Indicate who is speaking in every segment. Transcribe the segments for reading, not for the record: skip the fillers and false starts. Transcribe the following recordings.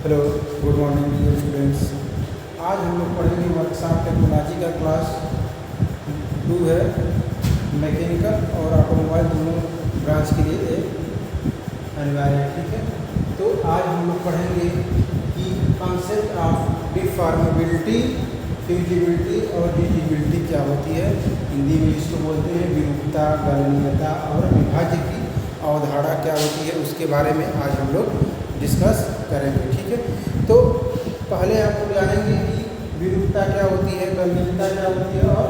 Speaker 1: Hello, good morning dear students. आज हम लोग पढ़ेंगे वर्कशॉप टेक्नोलॉजी का क्लास 2 है। मैकेनिकल और ऑटोमोबाइल दोनों ब्रांच के लिए एक अनिवार्य है, ठीक है। तो आज हम लोग पढ़ेंगे कि कॉन्सेप्ट ऑफ डिफॉर्मेबिलिटी, फ्यूजिबिलिटी और डिजिबिलिटी क्या होती है। हिंदी में इसको बोलते हैं विरूपता, गलनीयता और विभाज्य की अवधारणा क्या होती है, उसके बारे में आज हम लोग डिस्कस करेंगे, ठीक है। तो पहले आप लोग जानेंगे कि विरूपता क्या होती है, गलनीयता क्या होती है और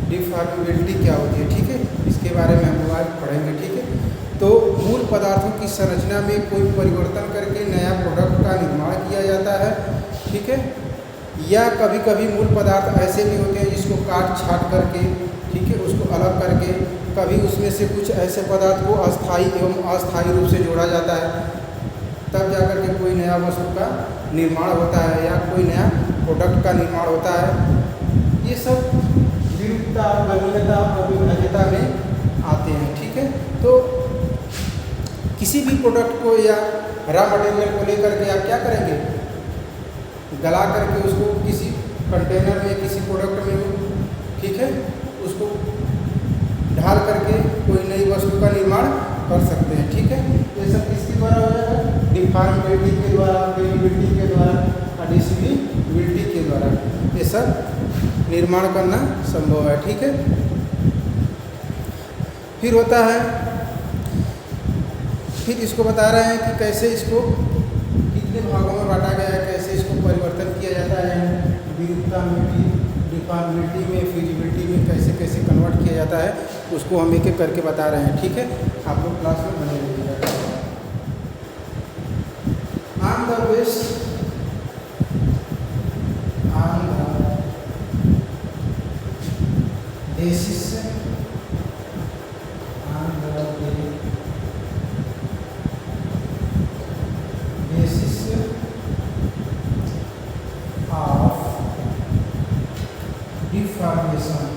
Speaker 1: डिफॉर्मेबिलिटी क्या होती है, ठीक है। इसके बारे में हम लोग आज पढ़ेंगे, ठीक है। तो मूल पदार्थों की संरचना में कोई परिवर्तन करके नया प्रोडक्ट का निर्माण किया जाता है, ठीक है। या कभी कभी मूल पदार्थ ऐसे भी होते हैं जिसको काट छाट करके, ठीक है, उसको अलग करके कभी उसमें से कुछ ऐसे पदार्थ को अस्थायी एवं अस्थायी रूप से जोड़ा जाता है, तब जाकर के कोई नया वस्तु का निर्माण होता है या कोई नया प्रोडक्ट का निर्माण होता है। ये सब विरूपता, गलनीयता और विभाज्यता में आते हैं, ठीक है। तो किसी भी प्रोडक्ट को या रॉ मटेरियल को लेकर के आप क्या करेंगे, गला करके उसको किसी कंटेनर में, किसी प्रोडक्ट में, ठीक है, उसको ढाल करके कोई नई वस्तु का निर्माण कर सकते हैं, ठीक है। ये सब किसके द्वारा हो जाएगा, डिफॉर्मेबिलिटी के द्वारा, फ्यूजिबिलिटी के द्वारा और डिजिबिलिटी के द्वारा ये सब निर्माण करना संभव है, ठीक है। फिर होता है, फिर इसको बता रहे हैं कि कैसे इसको कितने भागों में बांटा गया है, कैसे इसको परिवर्तन किया जाता है, विरूपता में, डिफॉर्मेबिलिटी में, फ्यूजिबिलिटी में कैसे कैसे कन्वर्ट किया जाता है, उसको हम एक एक करके बता रहे हैं, ठीक है। आप लोग क्लास में बने रहिएगा। On the basis of deformation,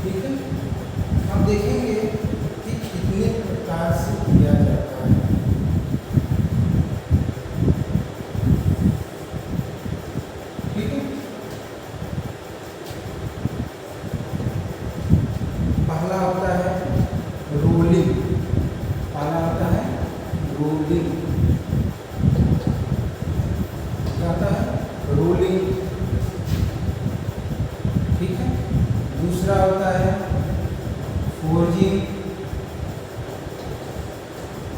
Speaker 1: ठीक है। हम देखेंगे कि कितने प्रकार से किया जाता है, ठीक है। पहला होता है रोलिंग, पहला होता है रोलिंग, क्या होता है रोलिंग, ठीक है। दूसरा होता है फोर्जिंग,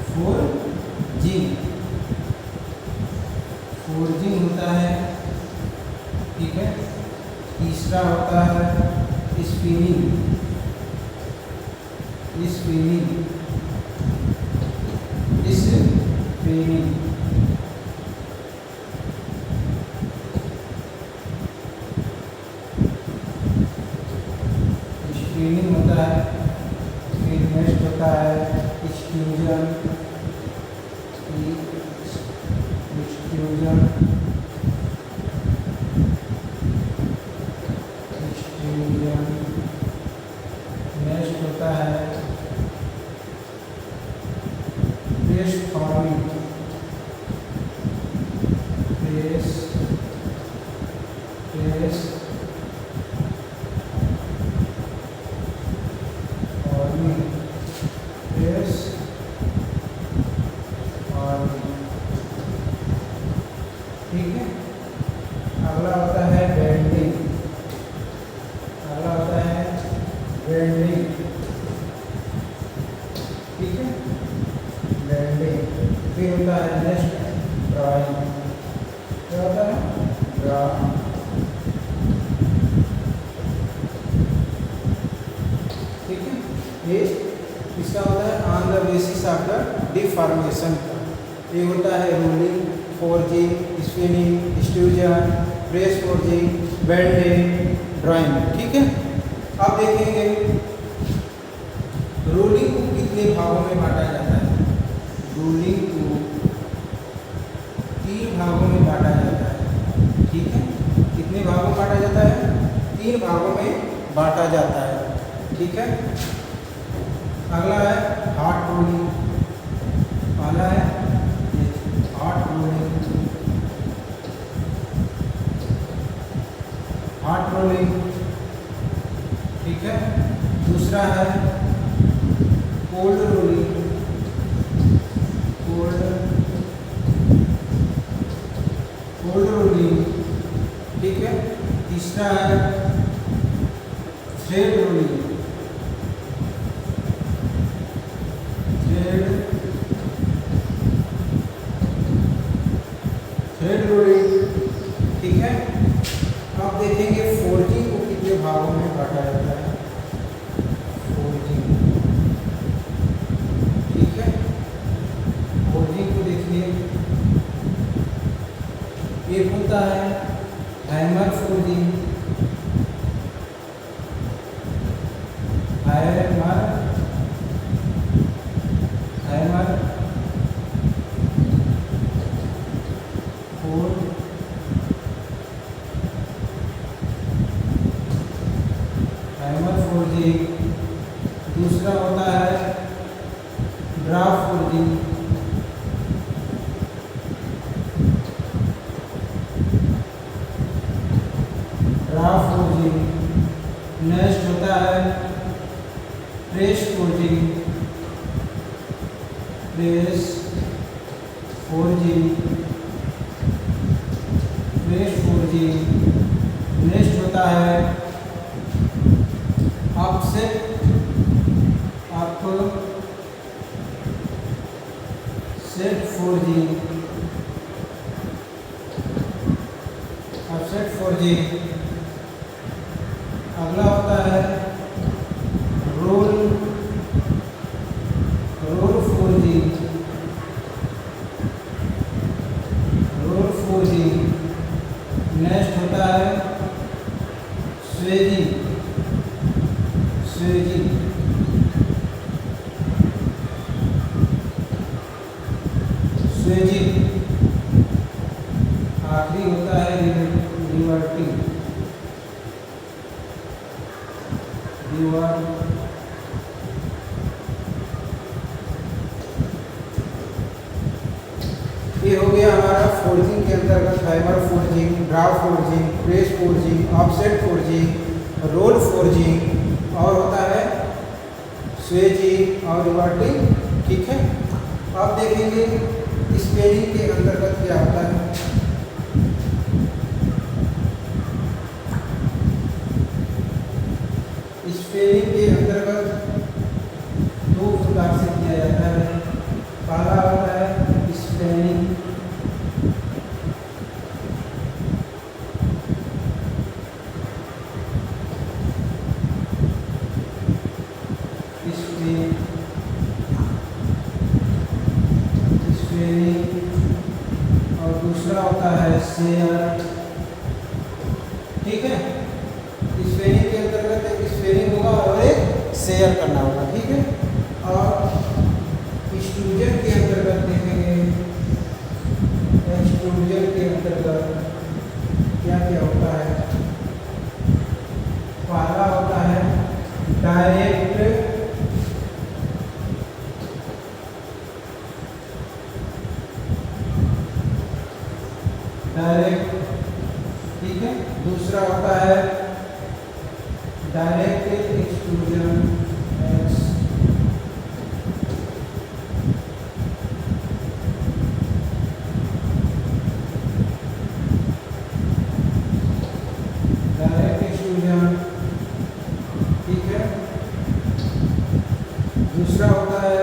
Speaker 1: फोर्जिंग, फोर्जिंग होता है, ठीक है। तीसरा होता है स्पिनिंग, स्पिनिंग, स्पिनिंग, स्पिनिंग होता है। फिर नेक्स्ट होता है एक्सट्रूजन, एक्सट्रूजन, एक्सट्रूजन। नेक्स्ट होता है press forming, press, press forming, press forming, ठीक है। अगला होता है बेंडिंग, अगला होता है बेंडिंग, ठीक है, बेंडिंग। फिर होता है नेक्स्ट ड्राइंग, क्या होता है ड्राइंग, ठीक है। ये इसका होता है on the basis of the deformation का। ये होता है rolling, forging, spinning, extrusion, press forging, bending, drawing, ठीक है। अब देखेंगे रोलिंग को कितने भागों में बांटा जाता है। रूलिंग को 3 भागों में बांटा जाता है। ठीक है, कितने भागों में बांटा जाता है? 3 भागों में बांटा जाता है। ठीक है, अगला है हार्ट रूलिंग। पहला है हार्ट रूलिंग, हार्ट रूलिंग। ठीक है, दूसरा है कोल्ड रूलिंग, कोल्ड रूलिंग। ठीक है, तीसरा है थ्रेड रूलिंग, थ्रेड रूलिंग। ठीक है, अब देखेंगे फोर्जिंग को कितने भागों में बांटा जाता है। फोर्जिंग, ठीक है, फोर्जिंग को देखिए, एक होता है हैमर फोर्जिंग, हैमर फोर्जिंग। दूसरा होता है draft forging, draft forging. Next होता है press forging, press forging, press forging. Next होता है ऑफसेट फोर्जिंग, ऑफसेट फोर्जिंग। अगला होता है roll forging, roll forging. Next होता है स्वेजिंग, स्वेजिंग। स्वेजिंग। आखिरी होता है रिवर्टिंग, ये हो गया हमारा फोर्जिंग के अंतर्गत hammer forging, draft forging, press forging, offset forging, roll forging और होता है स्वेजिंग और रिवर्टिंग। ठीक है, अब देखेंगे स्पेलिंग के अंतर्गत क्या होता है। स्पेलिंग के अंतर्गत 2 प्रकार से किया जाता है। पहला होता है स्पेलिंग, और दूसरा होता है शेयर। ठीक है, स्पेलिंग के अंतर्गत एक स्पेलिंग होगा और एक शेयर करना होगा। ठीक है, और एक्सक्लूजन के अंतर्गत देखेंगे, एक्सक्लूजन के अंतर्गत क्या क्या होता है। पहला होता है डायरेक्ट, डायरेक्ट। ठीक है, दूसरा होता है डायरेक्ट एक्सक्लूजन, डायरेक्ट एक्सक्लूजन। ठीक है, दूसरा होता है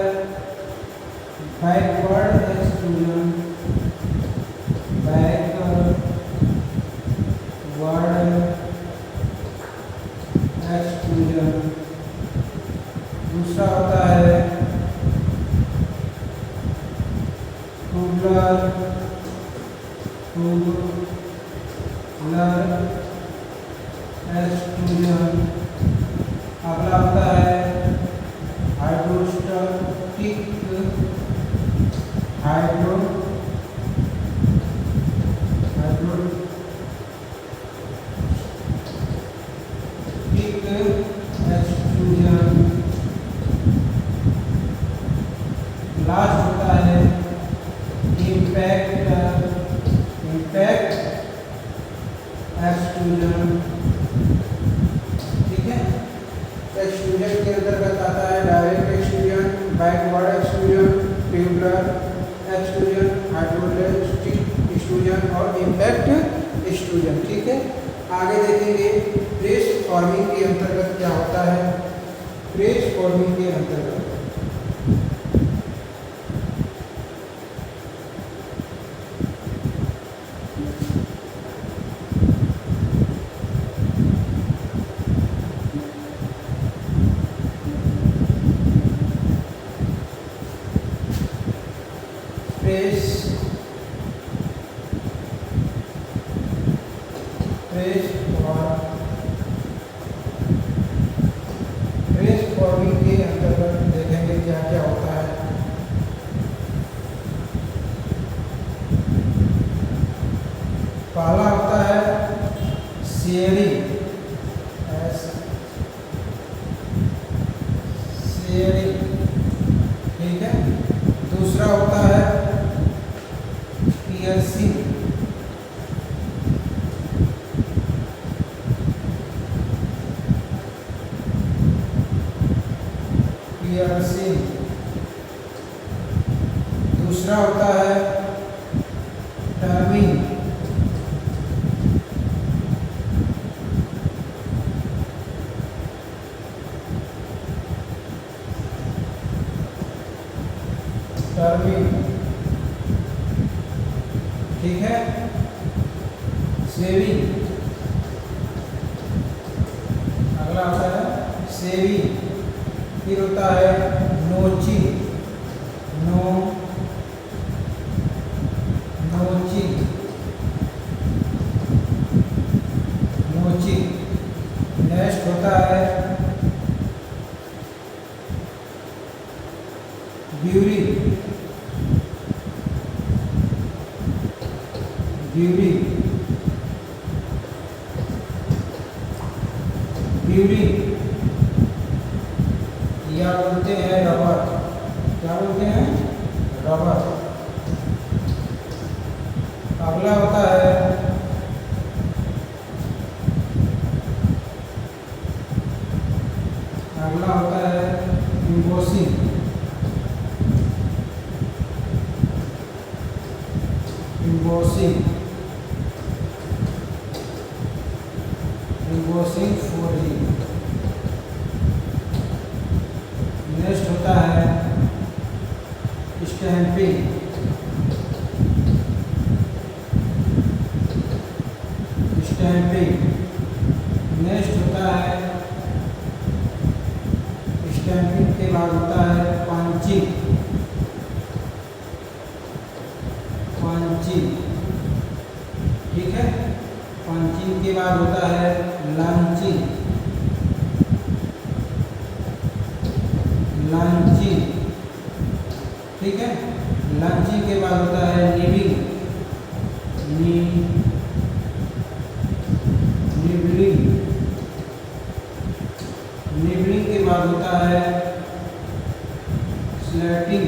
Speaker 1: बैकवर्ड एक्सक्लूजन, बैकवर्ड एक्सक्लूजन। दूसरा होता है टूबलर एक्सक्लूजन। अगला होता है हाइड्रोस्टैटिक हाइड्रोलिक एक्सट्रूजन। लास्ट होता है इम्पैक्ट एक्सट्रूजन। ठीक है, एक्सट्रूजन के अंतर्गत आता है direct extrusion, backward extrusion, tubular extrusion, hydraulic extrusion और इम्पैक्ट एक्सट्रूजन। ठीक है, आगे देखेंगे प्रेस फॉर्मिंग के अंतर्गत क्या होता है। प्रेस फॉर्मिंग के अंतर्गत प्रेस फॉर्मिंग के अंतर्गत देखेंगे क्या क्या होता है। पहला होता है शेयरिंग, ठीक है। दूसरा होता है पियर्सिंग, दूसरा होता है टर्मिंग, ठीक है। सेविंग, अगला होता है सेविंग। फिर होता है नोचिंग, नोचिंग। नेक्स्ट होता है ब्यूरिंग, या बोलते हैं रबर। क्या बोलते हैं? रबर। अगला होता है एम्बोसिंग, फोर्जिंग। नेक्स्ट होता है स्टैंपिंग, नेक्स्ट होता है स्टैंपिंग के बाद होता है पंचिंग, ठीक है। पंचिंग के बाद होता है लंचिंग, ठीक है। लंचिंग के बाद होता है निबिंग, निबलिंग के बाद होता है स्लैटिंग,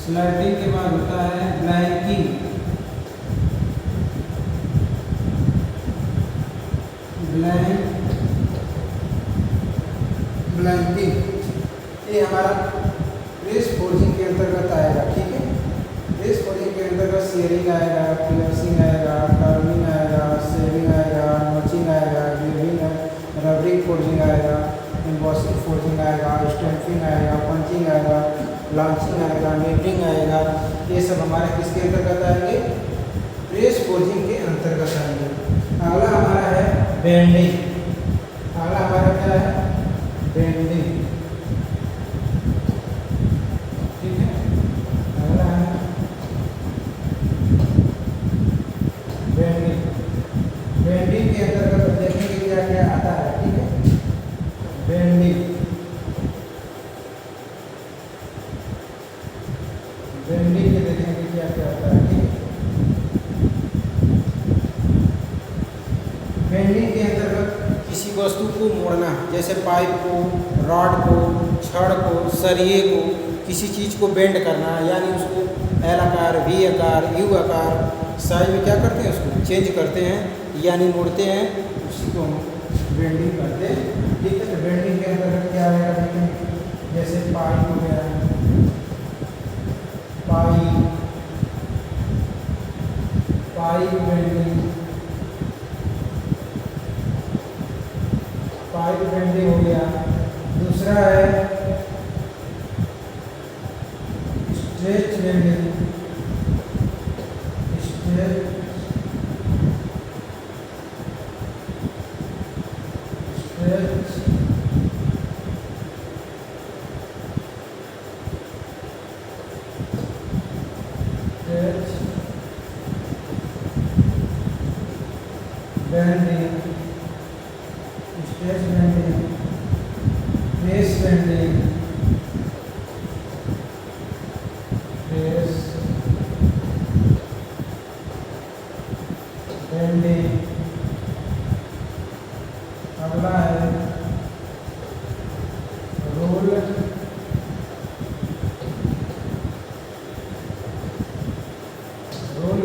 Speaker 1: स्लैटिंग के बाद होता है ब्लैंकिंग, ये हमारा प्रेस फोर्जिंग के अंतर्गत आएगा। ठीक है, प्रेस फोर्जिंग के अंतर्गत शेयरिंग आएगा, पियर्सिंग आएगा, टर्निंग आएगा, सेविंग आएगा, नोचिंग आएगा, रबरिंग फोर्जिंग आएगा, एम्बॉसिंग फोर्जिंग आएगा, स्टैंपिंग आएगा, पंचिंग आएगा, लॉन्चिंग आएगा, नीटिंग आएगा। ये सब हमारे किसके अंतर्गत आएंगे? प्रेस फोर्जिंग के अंतर्गत आएंगे। अगला हमारा है बेंडिंग। अगला हमारा क्या है? बेंडिंग। ठीक है, अगला है बेंडिंग। वस्तु को मोड़ना, जैसे पाइप को, रॉड को, छड़ को, सरिये को, किसी चीज़ को बेंड करना, यानी उसको एल आकार, वी आकार, यू आकार साइज में क्या करते हैं, उसको चेंज करते हैं, यानी मोड़ते हैं, उसी को हम बेंडिंग करते हैं। ठीक है, तो बेंडिंग के अंतर्गत क्या आएगा देखें, जैसे पाइप हो गया, पाइप बेंडिंग, पाइप बेंडिंग हो गया। दूसरा है stretch bending, stretch bending, stretch bending, press bending, press bending. अगला है रोल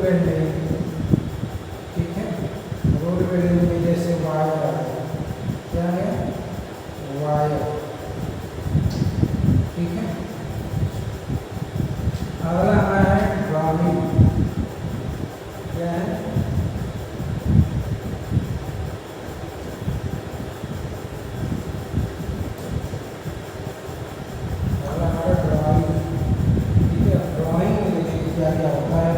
Speaker 1: बेंडिंग। ठीक है, रोल बेंडिंग में जैसे वायर आता है, क्या है, वायर। ठीक है, अगला हमारा है ड्राइंग। क्या है, अगला हमारा ड्राइंग। ठीक है, ड्राइंग में देखिए क्या क्या होता है।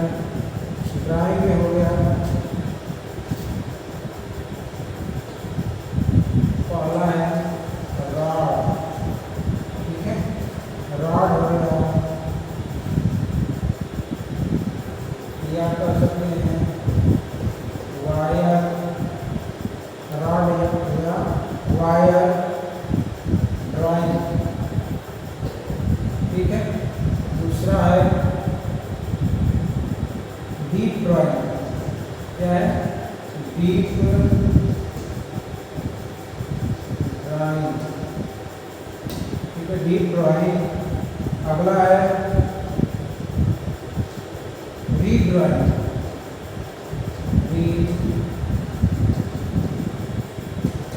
Speaker 1: ड्राइंग में हो गया, पहला है रॉड। ठीक है, रॉड हो गया, या कर सकते हैं वायर, रॉड या वायर ड्राइंग। ठीक है, दूसरा है डीप ड्राइंग। क्या है, डीप ड्राइंग। ठीक है, डीप ड्राइंग। अगला है रीड ड्राइंग,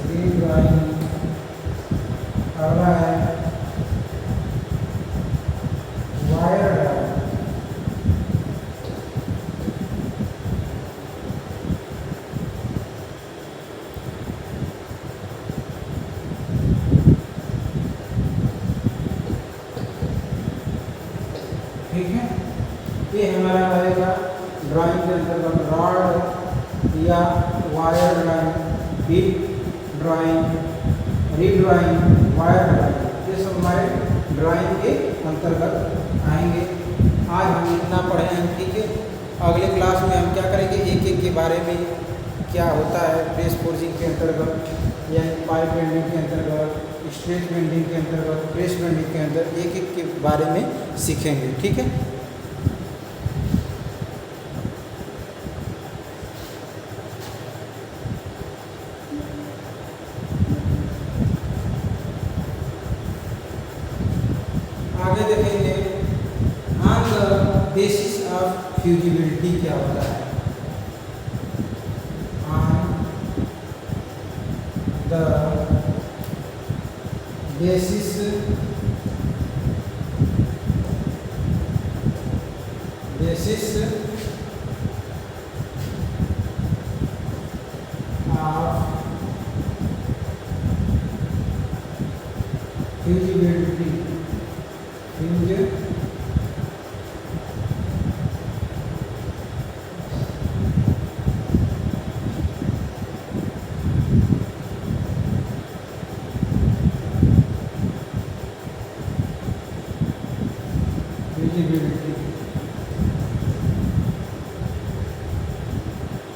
Speaker 1: रीड ड्राइंग। अगला है वायर ड्राइंग। ठीक है, ये हमारा रहेगा ड्राइंग के अंतर्गत रॉड या wire drawing, deep drawing, read drawing, wire drawing. ये सब हमारे ड्राइंग के अंतर्गत आएंगे। आज हम इतना पढ़े हैं। ठीक है, अगले क्लास में हम क्या करेंगे, एक एक के बारे में, क्या होता है प्रेस फोर्जिंग के अंतर्गत, यानी पाइप बेंडिंग के अंतर्गत, स्ट्रेच बेंडिंग के अंतर्गत, प्रेस बेंडिंग के अंदर एक एक के बारे में सीखेंगे। ठीक है, आगे देखेंगे on the basis of fusibility क्या होता है। On the basis of fusibility, fusibility.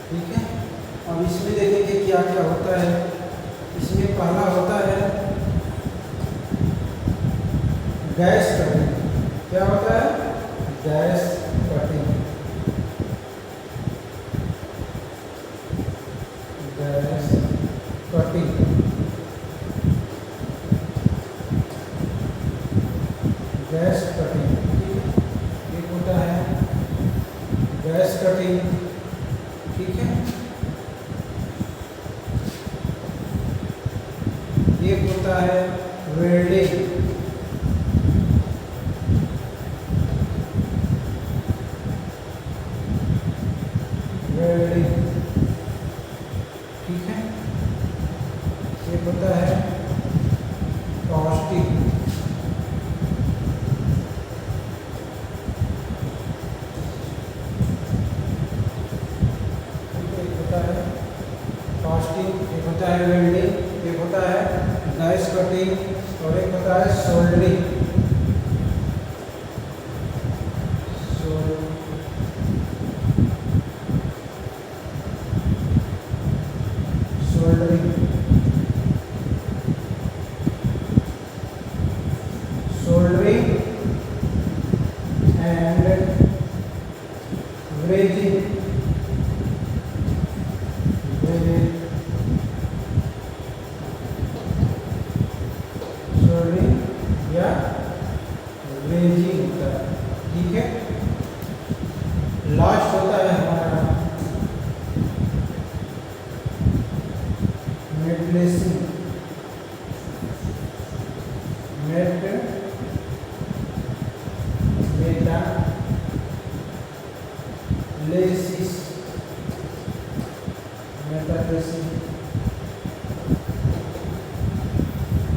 Speaker 1: ठीक है, अब इसमें देखेंगे क्या क्या होता है। इसमें पहला होता है गैस कटिंग। क्या होता है, gas cutting, gas cutting. Cutting, ठीक है। एक होता है वेल्डिंग, ठीक है। एक होता है कास्टिंग, एक होता है कास्टिंग, एक होता है वेल्डिंग, एक होता है गैस कटिंग और एक होता है soldering. Soldering, soldering and brazing, soldering या ब्रेजिंग होता है, ठीक है। लास्ट होता है हमारा मेटलेसिंग,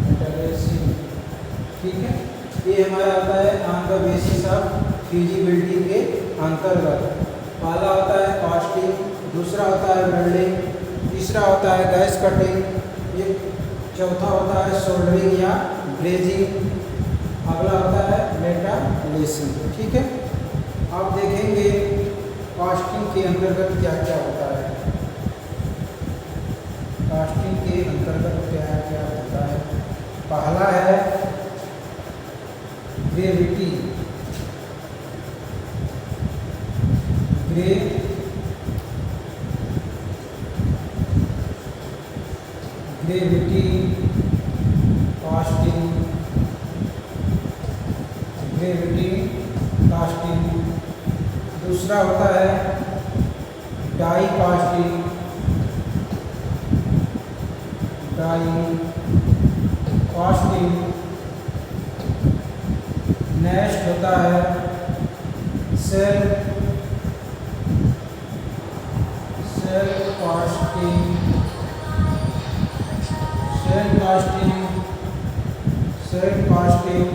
Speaker 1: मेटालेसिंग, ठीक है। ये हमारा आता है on the basis of feasibility के अंतर्गत। पहला होता है कास्टिंग, दूसरा होता है वेल्डिंग, तीसरा होता है गैस कटिंग, एक चौथा होता है सोल्डरिंग या ब्रेजिंग, अगला होता है मेटालेसिंग, ठीक है। आप देखेंगे कास्टिंग के अंतर्गत क्या क्या होता है। कास्टिंग के अंतर्गत क्या क्या होता है। पहला है gravity, gravity casting, gravity casting. दूसरा होता है die casting, die casting. Next होता है self casting, self casting.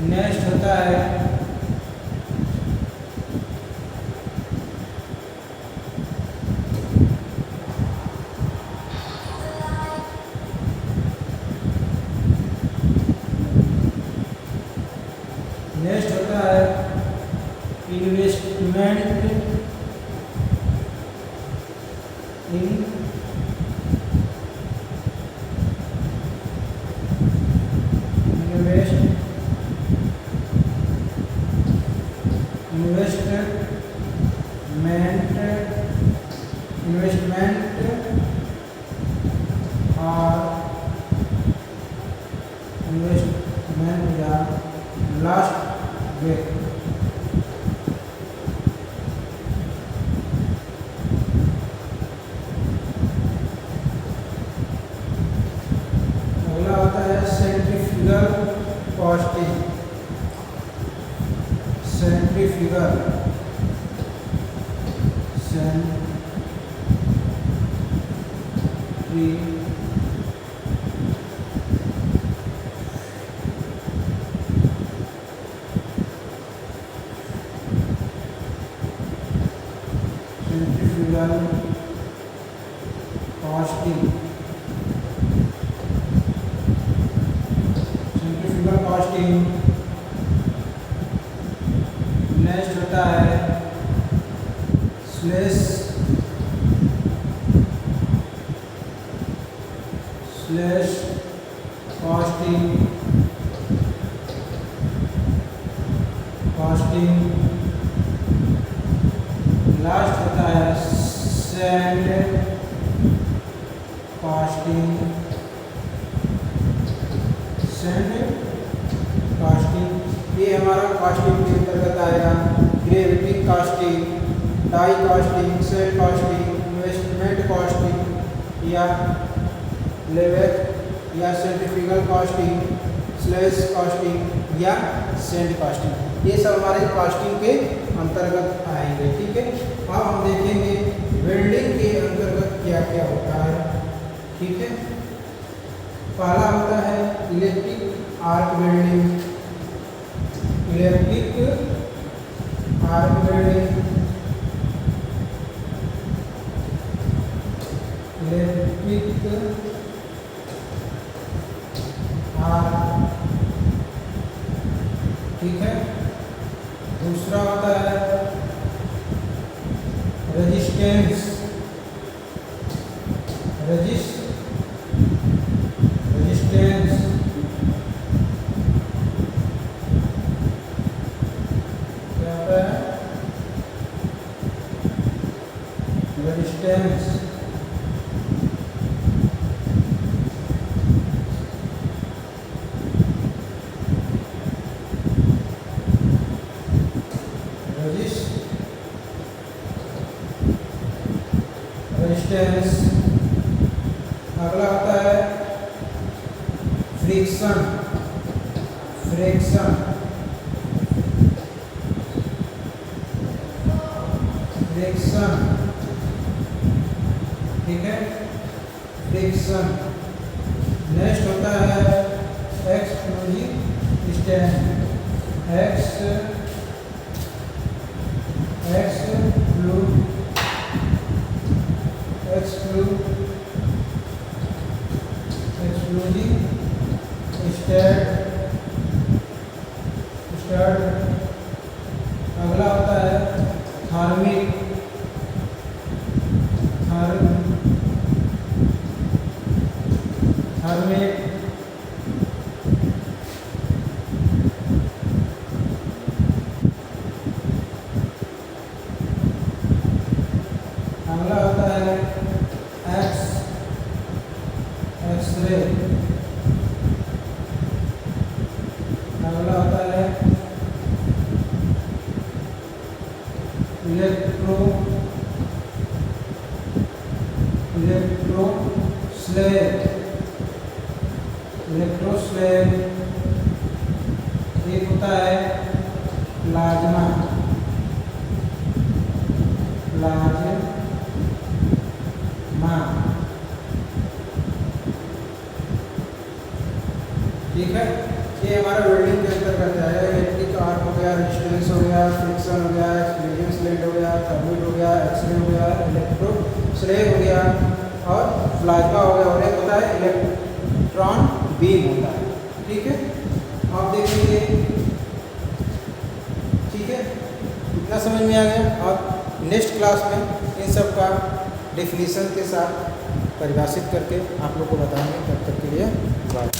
Speaker 1: Next होता है इन्वेस्टमेंट इन इन्वेस्टमेंट या लास्ट ब्रेक। अगला होता है centrifugal casting, centrifugal centrifugal casting, centrifugal casting. Next होता है स्लेश कास्टिंग। लास्ट होता है सैंड कास्टिंग, ये हमारा कास्टिंग के अंतर्गत आएगा। Gravity casting, die casting, shell casting, investment casting या लेवल या सेंट्रीफ्यूगल कास्टिंग, स्लैश कास्टिंग या सैंड कास्टिंग, ये सब हमारे कास्टिंग के अंतर्गत आएंगे। ठीक है, अब हम देखेंगे वेल्डिंग के अंतर्गत क्या क्या होता है। ठीक है, पहला होता है electric arc welding, electric arc welding, electric arc. ठीक है, दूसरा होता है रेजिस्टेंस, रेजिस्टेंस, क्या होता है रेजिस्टेंस। रेजिस्टेंस। अगला होता है फ्रिक्शन, फ्रिक्शन, फ्रिक्शन। ठीक है, फ्रिक्शन। नेक्स्ट होता है एक्सक्लूसिव स्टैंड, एक्सक्लूसिव स्टैंड। अगला होता है थार्मिक, थार्मिक। अगला होता है एक्सरे। अगला होता है इलेक्ट्रोस्लेव। एक होता है प्लाज्मा, ठीक है, ये हमारा वेल्डिंग के अंतर्गत है। इलेक्ट्रिक आर्क हो गया, रेजिस्टेंस हो गया, फ्रिक्शन हो गया, एक्सक्लूसिव स्लैंड हो गया, थर्मिक हो गया, एक्सरे हो गया, इलेक्ट्रोस्लेव हो गया और प्लाज्मा हो गया, और एक होता है इलेक्ट्रॉन बीम होता है। ठीक है, आप देखेंगे। ठीक है, इतना समझ में आ गया। आप नेक्स्ट क्लास में इन सब का डेफिनेशन के साथ परिभाषित करके आप लोग को बताएंगे। तब तक के लिए बाय।